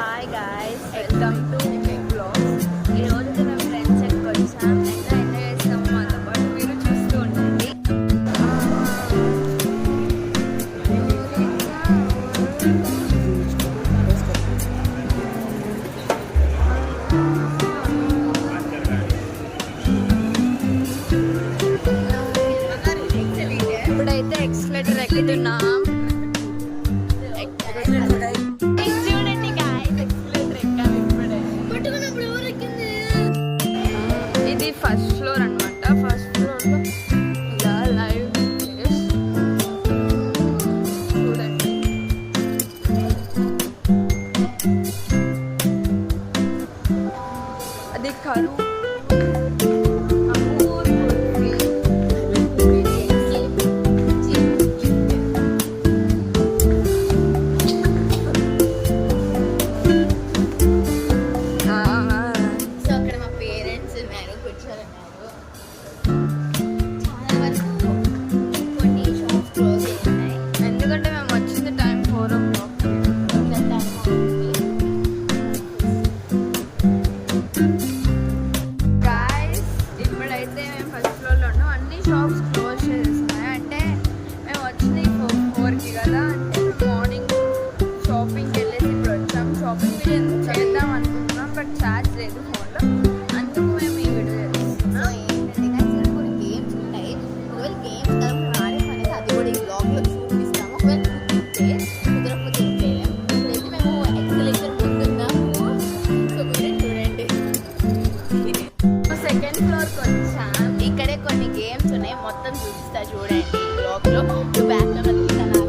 Hi guys, welcome to vlogs. ఈరోజు మేము friends ఎక్కడికి వచ్చాం. ఎంత ఎంజాయ్ చేస్తాము మాతో పాటు మీరు చూస్తూ ఉండండి. ఇప్పుడైతే ఎక్స్లేటర్ ఎక్కుతున్నాం. ఇది ఫస్ట్ ఫ్లోర్ అనమాట. ఫస్ట్ ఫ్లోర్లో ఇలా లైవ్ చూడండి. అది కరువు ఎందుకంటే మేము వచ్చింది టైం 4 o'clock. గాయ్స్, ఇప్పుడైతే మేము ఫస్ట్ ఫ్లోర్లో ఉన్నాం. అన్ని షాప్స్ క్లోజ్ చేస్తున్నాయి. అంటే మేము వచ్చింది 4కి కదా. అంటే మార్నింగ్ షాపింగ్కి వెళ్ళేసి ఇప్పుడు వచ్చాం. షాపింగ్ వీడియో చేద్దాం అనుకుంటున్నాం, బట్ ఛార్జ్ లేదు ఫోన్లో. అందుకు మేము ఈ వీడియో చేస్తున్నాం. సెకండ్ ఫ్లోర్కి వచ్చాం. ఇక్కడే కొన్ని గేమ్స్ ఉన్నాయి, మొత్తం చూపిస్తా చూడండి. బ్లాగ్లో బ్యాక్లో చూస్తాను,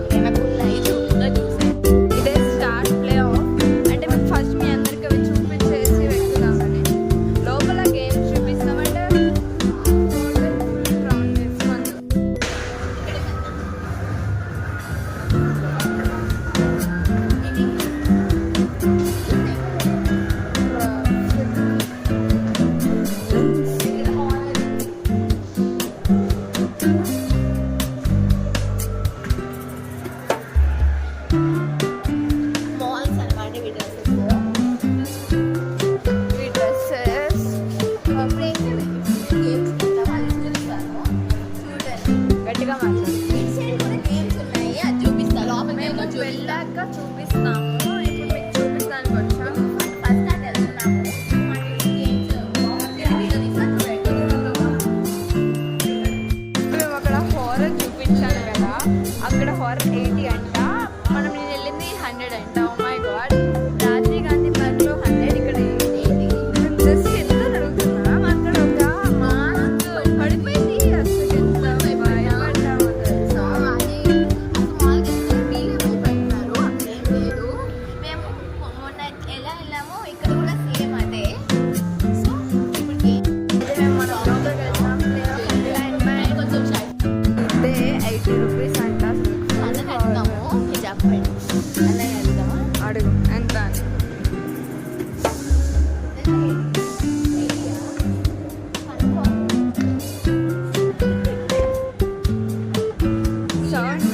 ఇదే స్టార్ట్ ప్లే ఆఫ్. అంటే మేము ఫస్ట్ మీ అందరికి అవి చూపించేసి వెళ్తున్నామని. లోపల గేమ్స్ చూపిస్తామంటే రౌండ్ చేస్తాం. గట్టిగా మేము వెళ్ళాక చూపిస్తాము. ఇప్పుడు మీకు చూపిస్తానికి వచ్చాం. మేము అక్కడ హారర్ చూపించాను కదా, అక్కడ హారర్ 80 అంట. మనం నేను వెళ్ళింది 100 అంట. Oh my God, Rajiv Gandhi పార్క్లో 100, ఇక్కడ 80. జస్ట్ ఎంత జరుగుతున్నా అక్కడ ఒక మాస్క్ పడిపోయింది. అసలు ఎంత భయపడ్డాము తెలుసా. ఇదే 80 రూపీస్ అంట. అడుగు ఎంత అని. సౌండ్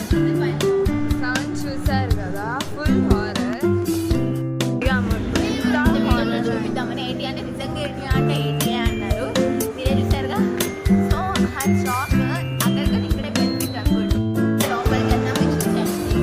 చూసారు కదా, ఫుల్ హారర్. చూపిద్దామని 80 అంటే నిజంగా 80 అంటే 80 అన్నారు. మీరే చూసారుగా. సో ఆ షాప్ అక్కడికి ఇక్కడే బెనిఫిట్ అనుకోండి. లోపలికి వెళ్దాం, మీరు చూసేయండి.